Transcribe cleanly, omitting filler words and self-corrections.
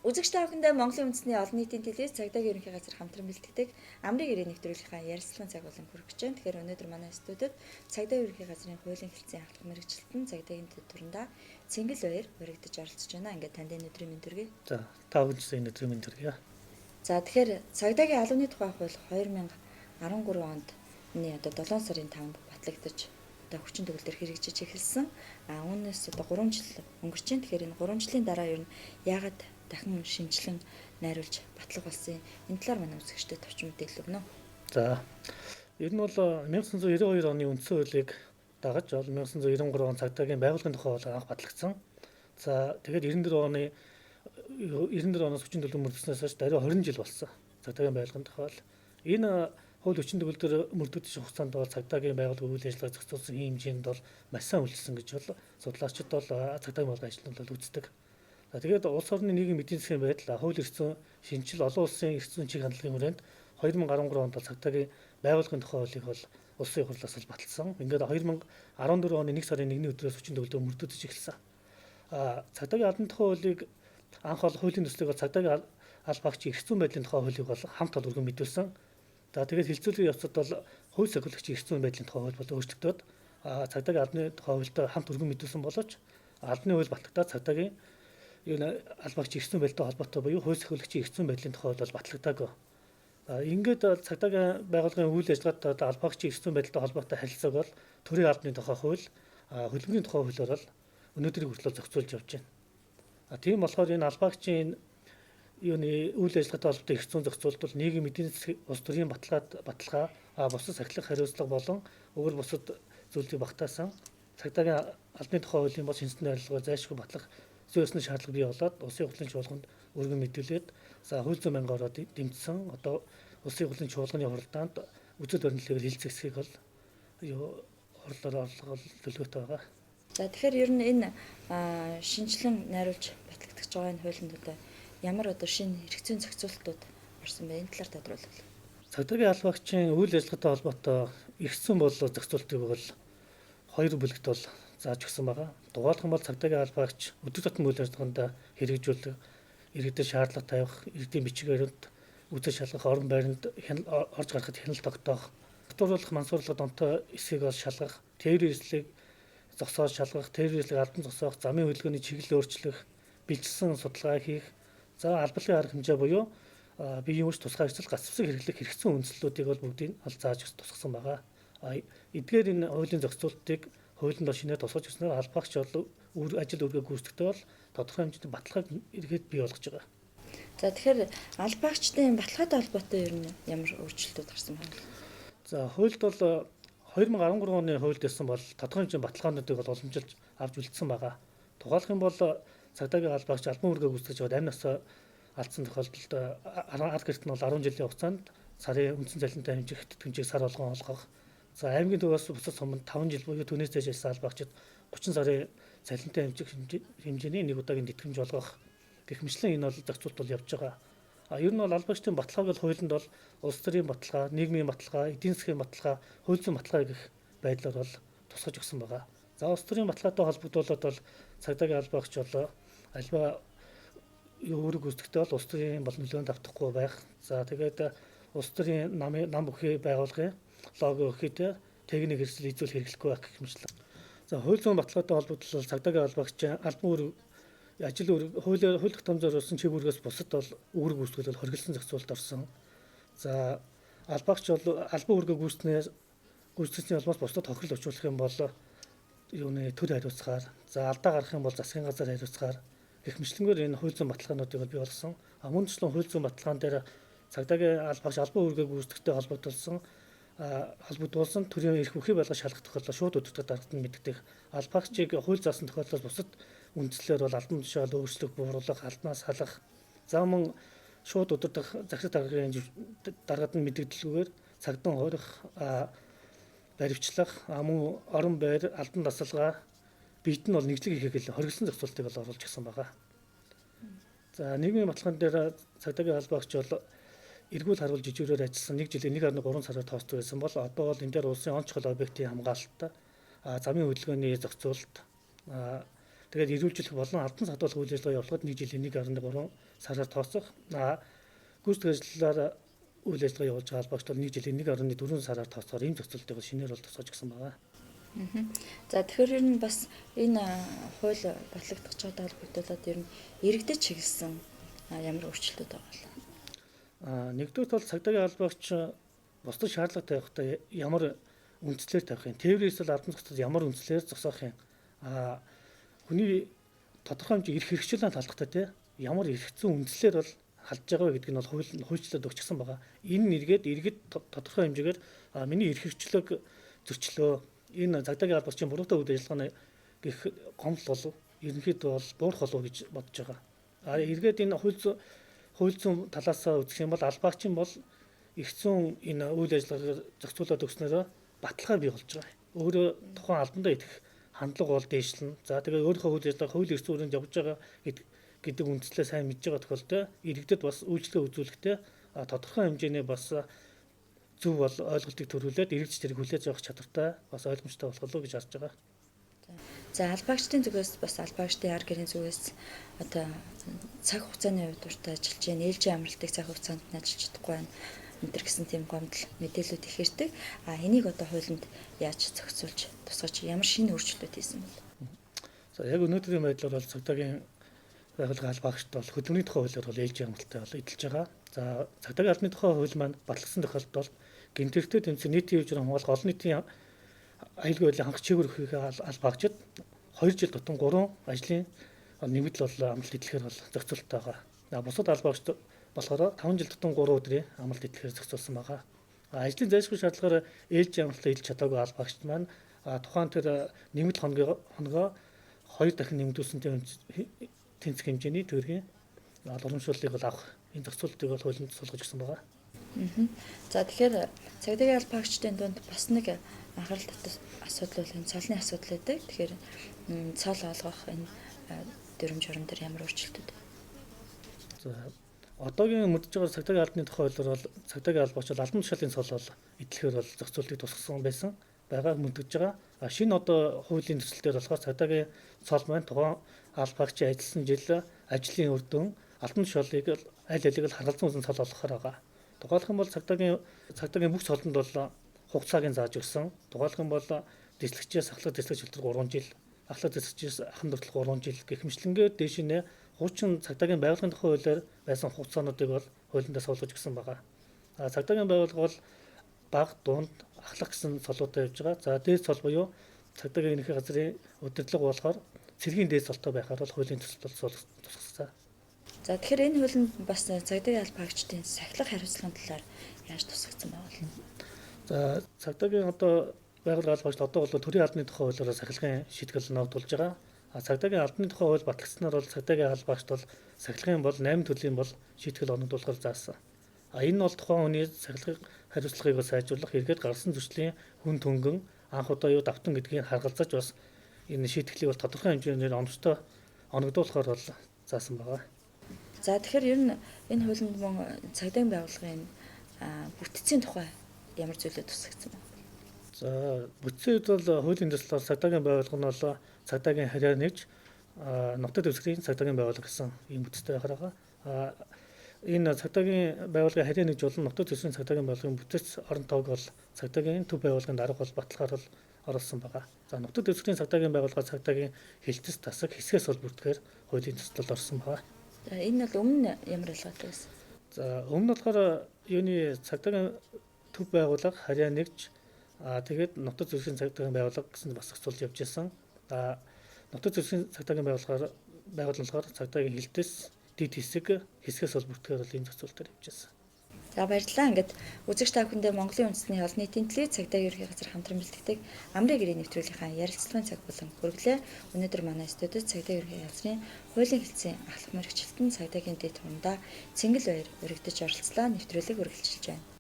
Үзэгч та бүхэндээ Монголын үндэсний олон нийтийн телевиз цагдаагийн ерөнхий газар хамтран бэлтгэдэг Амрыг ирээ нэвтрүүлгийнхаа ярилцлагын цаг болон хүрэх гэж байна. Тэгэхээр өнөөдөр манай студид цагдаагийн ерөнхий газрын хуулийн хэлтсийн ахлах мэргэжилтэн цагдаагийн төдөрөндөө Цэнгэл Баяр урагдж оролцож байна. Ингээд танд энэ өдрийн мэнд төргий. За, та бүхэнд энэ өдрийн мэнд төргий. За тэгэхээр цагдаагийн албаны тухай хууль 2013 онд 7 сарын 5-нд батлагдаж хүчин төгөлдөр хэрэгжиж эхэлсэн. Үүнээс 3 жил өнгөрч байна. Тэгэхээр энэ 3 жилийн дараа ер нь яагаад дахин шинжилэн найруулж батлах болсон энэ талаар манай үзэгчдэд товч мэдээлэл өгнө. За, ер нь бол 1992 оны үндсэн хуулийг дагаж 1993 он цагдаагийн байгууллагын тухай хууль анх батлагдсан. За, тэгээд 94 оноос хүчин төгөлдөр мөрдөснөөс хойш даруй 20 жил болсон. Цагдаагийн байгууллагын тухай хууль. Энэ хууль хүчин төгөлдөр мөрдөгдөж хугацаанд бол цагдаагийн байгууллагын үйл ажиллагаа зохицуулсан хэмжээнд бол маш сайн үйлчилсэн гэж бол судлаачид бол цагдаагийн байгууллагын ажилтнууд бол үздэг. За, тэгээд улс орны нийгмийн эдийн засгийн байдал, хууль эрхцэн шинжил олон улсын эрхцэн чиг хандлагын хүрээнд 2013 онд цагдаагийн байгууллагын тухай хуулийг бол улсын хурлаас бол баталсан. Ингээд 2014 оны 1 сарын 1-ний өдрөөс хүчин төгөлдөр мөрдөгдөж эхэлсэн. Цагдаагийн албаны тухай хуулийг анх бол хуулийн төслийг бол цагдаагийн аль багчийн эрхцэн байдлын тухай хуулийг бол хамт олон өргөн мэдүүлсэн. За, тэгээд хилцүүлгийн явцад бол хууль сахиулагчийн эрхцэн байдлын тухай хууль бол өөрчлөгдөд цагдаагийн албаны тухай хуультай хамт өргөн мэдүүлсэн боловч албаны хууль батлагдаад цагдаагийн аль багчийн эрхцэн байдлтай холбоотой буюу хууль сахиулагчийн эрхцэн байдлын тухай хууль бол батлагдаагүй. Ингээд цагдаагийн байгууллагын үйл ажиллагаатай аль багчийн эрхцэн байдлтай холбоотой харилцааг бол төрийн албаны тухай хууль, хөдөлмөрийн тухай хуулиар бол өнөөдрийг хүртэл зохицуулж явж байна. Тийм болохоор энэ аль багчийн үйл ажиллагаатай холбоотой эрхцэн зохицуулалт бол нийгмийн эдийн засгийн улс төрийн баталгаа, бусад сахилах хариуцлага болон өөр бусад зүйлийг багтаасан цагдаагийн албаны тухай хуулийн бол шинжлэх найрлагыг зайлшгүй батлах зүйсний шаардлага бий болоод улсын хурлын чуулганд өргөн мэдүүлээд хууль зүйн мянгаар дэмжсэн одоо улсын хурлын чуулганы хуралдаанд үзэл баримтлалыг хилцэх хэсгийг бол хурлаар орлого төлөвлөгөөтэй байгаа. За, тэгэхээр ер нь энэ шинжилэн найруулж батлагдаж байгаа энэ хуулийн төлөө ямар шинэ хэрэгцээ зохицуулалтууд орсон бэ? Энэ талаар тодруулбал. Цагдаагийн аль багчийн үйл ажиллагаатай холбоотой эрхцэн бол зохицуултыг бол хоёр бүлэгт бол зааж өгсөн байгаа. Дугаалх нь бол цагдаагийн аль багч өдөр тутмын үйл ажиллагаанд хэрэгжүүлэх, иргэдэд шаардлага тавих, иргэдийн бичгээрд үзэл шалгах, орон байранд орж гарахад хяналт тогтоох, татварлах, мансуурлах донтой эсхийг бол шалгах, тээврийн эрсдлийг зогсоож шалгах, тээврийн эрсдлийг албан зогсоох, замын хөдөлгөөний чиглэл өөрчлөх, бэлчилсэн судалгаа хийх, албарлын арга хэмжээ буюу биеийн үүрэг тусгай ажил гацвсаг хэрэглэх хэрэгцсэн үндслүүдийг бол бүгдийг ол зааж тусгасан байгаа. Эдгээр энэ хуулийн зохицуултыг хуулинд шинээр тусгаж өгснээр аль багч бол ажил үргээ гүйцэтгэхдээ бол тодорхой хэмжээний баталгааг эргээд бий болгож байгаа. За, тэгэхээр аль багчдын баталгаатай холбоотой ер нь ямар өөрчлөлтүүд гарсан байна? За, хуульд бол 2013 оны хуульд байсан бол тодорхой хэмжээний баталгаануудыг бол уламжилж авч үлдсэн байгаа. Тухайлх юм бол цагдаагийн аль багч албан үүргээ гүйцэтгэж аваад амь насаа алдсан тохиолдолд аль гэрт нь бол 10 жилийн хугацаанд сарын үндсэн цалинтай хэмжээг сар болгон олгох. За, аймгийн төвөөс бусад суманд 5 жил буюу түүнээс дээш ажилласан аль багчид 30 сарын цалинтай хэмжээний нэг удаагийн тэтгэмж олгох гэх мэтлэн энэ бол зохицуулт бол явж байгаа. Ер нь бол аль багчдын баталгааг бол хуулинд бол улс төрийн баталгаа, нийгмийн баталгаа, эдийн засгийн баталгаа, хууль зүйн баталгаа гэх байдлаар бол тусгаж өгсөн байгаа. За, улс төрийн баталгаатай холбогдуулаад бол цагдаагийн аль багч бол альва өөрөг гүйцэтгэхдээ бол улс төрийн бол нөлөөнд автахгүй байх. За, тэгээд улс төрийн нам бүхий байгуулгын лого өгөхөд техник хэрэгсэл эзүүл хэрэглэхгүй байх гэх мэтлэн. За, хууль зүйн баталгаатай холбогдлол цагдаагийн аль багчийн албан үүрэг ажил үүрэг хууль тогтоомжоор орсон чиг үүргээс бусад бол үүрэг гүйцэтгэл хоригдсан зохицуулалт орсон. За, аль багч бол албан үүргээ гүйцэтгэсний улмаас бусдад тохирол учруулах юм бол төр хариуцгаар, за алдаа гарах юм бол засгийн газар хариуцгаар гэх мэтлэнгээр энэ хууль зүйн баталгаануудыг бий болгосон. Мөн ч хууль зүйн баталгаан дээр цагдаагийн аль багч албан үүргээ гүйцэтгэхтэй холбогдуулсан төрийн эрх бүхий байлгаж шалгах тохиолдол шууд өдөртөд дарагт нь мэддэг. Аль багчийг хууль заасан тохиолдолд бусад үндслээр бол албан тушаал өөрчлөх, бууруулах, албанаас салах, за мөн шууд өдөртөх захирал даргын даргад нь мэдэгдэлгүйгээр цагдаа хорих, баривчлах, мөн орон байр, албан тасалгаа биед нь бол нэгжлэг хийхийг хоригдсан зохицуултыг бол оруулж гисэн байгаа. За, нийгмийн баталгаан дээр цагдаагийн аль багч бол эргүүл харуул жижигрээр ажилласан 1 жилийн 1.3 сараар тооцдог байсан бол одоо бол энэ дээр улсын он чухал объектын хамгаалалт, замын хөдөлгөөний зохицуулалт, тэгээд эрүүлжлэх болон албан садуулах үйл ажиллагаа явуулахад 1 жилийн 1.3 сараар тооцох. Гүйцэтгэх ажлаар үйл ажиллагаа явуулж байгаа албаагч бол 1 жилийн 1.4 сараар тооцохоор ийм зохицуултыг шинээр бол тусгаж гисэн байгаа. За тэгэхээр ер нь бас энэ хууль батлагдах чадвар холбогдуулаад ер нь иргэдэд чиглэсэн ямар өөрчлөлтүүд байгаа вэ? Нэгдүгээр бол цагдаагийн албаагч бусдад шаардлага тавихдаа ямар үндслээр тавих юм, тээврээс л албан зохицол ямар үндслээр зогсоох юм. Хүний тодорхой хэмжээ эрх хэрэгжүүлэн талхтаа те ямар эрх зүйн үндслээр бол халдж байгаа вэ гэдг нь бол хуульчлаад өгчихсөн байгаа. Энэ нэргээд иргэд тодорхой хэмжээгээр миний эрх хэрэгчлөөг зөрчлөө. Энэ цагдаагийн албагчийн буруутай үйл ажиллагааны гэх гомдол болов. Ерөнхийдөө бол буурах болов гэж бодож байгаа. Эргээд энэ хууль зүйн талаас үзэх юм бол албаагчин бол эрх зүйн энэ үйл ажиллагааг зохицуулаад өгснөөрөө баталгаа бий болж байгаа. Өөрөө тухайн албандаа итгэх хандлага бол дээшлэн. За тэгээ өөрийнхөө үйл ажиллагаа хууль эрх зүйн хүрээнд явж байгаа гэдэг үндслээ сайн мэдж байгаа тохиолдолд иргэдэд бас үйлчлэл үзүүлэхдээ тодорхой хэмжээний бас зөв бол ойлголтыг төрүүлээд иргэдч тэрийг хүлээж авах чадвартай бас ойлгомжтой болох болов гэж харж байгаа. За албаагчдын зүгээс бас албаагчдын ар гэрийн зүгээс одоо цаг хугацааны хувьд урт ажиллаж байна, ээлжийн амралтыг цаг хугацаанд нь ажиллаж чадахгүй байна. Өнтер гэсэн тийм гомдол мэдээлүүд их ирдэг. Энийг одоо хуулинд яаж зохицуулж тусгаж ямар шинэ өөрчлөлтүүд хийсэн бэ? За яг өнөөдрийн байдлаар бол цагдаагийн байгууллагын албаагчд бол хөдөлмөрийн тухай хуулиар бол ээлжийн амралттай бол эдэлж байгаа. За цагдаагийн албаны тухай хууль маань батлагдсан тохиолдолд гэмтэрхтэй тэмцэх нийтийн хэвжээр хамгаалах олон нийтийн аюулгүй байдлын хангах чиглэл өрхийг албаагчид 2 жил тутам 3 ажлын нэмэгдэл бол амралт эдлэхээр бол зохицуулттай байгаа. Бусад албаагчид болохоор 5 жил тутам 3 өдрийн амралт эдлэхээр зохицуулсан байгаа. Ажлын зайлшгүй шаардлагаар ээлжийн амралтаа эдэлж чадаагүй албаагчид маань тухайн тэр нэмэгдэл хоногоо 2 дахин нэмэгдүүлсэн тэнцэх хэмжээний төгрөгийн уламжлалыг бол авах энэ зохицуултыг бол хуулинд суулгаж өгсөн байгаа. За тэгэхээр цагдаагийн албаагчдын дунд бас нэг анхаарал татах асуудал бол энэ цолны асуудал байдаг. Тэгэхээр цол олгох энэ дүрм журам дээр ямар өөрчлөлтүүд? За одоогийн мэдж байгаа цагдаагийн албаны тухай хуулиар бол цагдаагийн албаач бол албан тушаалын цол бол эдлэхээр бол зохицуултыг тусгасан байсан байгааг мэдгэж байгаа. Шинэ одоо хуулийн төсөлтөөр болохоор цагдаагийн цол маань тухайн албаагчийн ажилласан жил ажлын үр дүн албан тушаалыг аль алиг л харгалзан үзэн цол олгохоор байгаа. Тухайлх юм бол цагдаагийн бүх цолонд бол хугацааг нь зааж өгсөн. Тухайлх юм бол дэслэгчээс ахлах дэслэгч хүртэл 3 жил, ахлах дэслэгчээс ахын хүртэл 3 жил гэх мэтлэнгээр дээш нэ хуучин цагдаагийн байгууллагын тухай хуулиар байсан хугацаануудыг бол хуулиндаа суулгаж өгсөн байгаа. Цагдаагийн байгууллага бол баг, дунд, ахлах гэсэн цолуудаа явж байгаа. За дээд цол буюу цагдаагийн ерөнхий газрын удирдлага болохоор цэргийн дээд цолтой байхаар бол хуулийн төсөл тусгасан. За тэгэхээр энэ хуулинд бас цагдаагийн албаагчдын сахилах хариуцлагын талаар яаж тусгагдсан байгаа вэ? За цагдаагийн одоо байгууллагын албаагч одоо бол төрийн албаны тухай хуулиараа сахилгын шийтгэл нотолж байгаа. Цагдаагийн албаны тухай хууль батлагдсанаар бол цагдаагийн албаагчд бол сахилгын бол 8 төрлийн бол шийтгэл оногдуулахар заасан. Энэ бол тухайн хүний сахилгын хариуцлагыг сайжруулах, эргээд гарсан зөрчлийн хүн төнгөн анх удаа юу давтан гэдгийг харгалзаж бас энэ шийтгэлийг бол тодорхой хэмжээгээр оновчтой оногдуулахар бол заасан байгаа. За тэгэхээр ер нь энэ хуулинд мөн цагдаагийн байгууллагын бүтцийн тухай ямар зүйлүүд тусгагдсан бэ? За бүтцийн хувьд бол хуулийн төслөөр цагдаагийн байгууллага нь бол цагдаагийн харьяа нэгж нутаг дэвсгэрийн цагдаагийн байгууллага гэсэн ийм бүтцтэй байгаа. Энэ цагдаагийн байгууллагын харьяа нэгж болон нутаг дэвсгэрийн цагдаагийн байгууллагын бүтц орон тоог бол цагдаагийн төв байгууллагын дарга бол баталгаар бол оруулсан байгаа. За нутаг дэвсгэрийн цагдаагийн байгууллага цагдаагийн хилтэс тасаг хэсгээс бол бүртгэхээр хуулийн төслөд орсон байгаа. За энэ бол өмнө ямар ялгаатай байсан? За өмнө болохоор юуны цагдаагийн төв байгууллага харьяа нэгж тэгээд нутаг дэвсгэрийн цагдаагийн байгууллага гэсэн бас зохицуулж явж байсан. Нутаг дэвсгэрийн цагдаагийн байгууллагаар цагдаагийн хилтэс дид хэсэг хэсгээс бол бүртгэхээр бол ийм зохицуултаар явж байсан. За баярлалаа. Ингээд үзэгч та бүхэндээ Монголын үндэсний олон нийтийн телевиз цагдаагийн ерхий газар хамтран бэлтгэдэг амрын гэрээ нэвтрүүлгийн ярилцлагын цаг болон хүргэлээ. Өнөөдөр манай студид цагдаагийн ерхий газрын хуулийн хэлтсийн ахлах мэргэжилтэн цагдаагийн дэд хундаа Цэнгэл баяр өргөдөж оролцлоо. Нэвтрүүлэг үргэлжилж байна.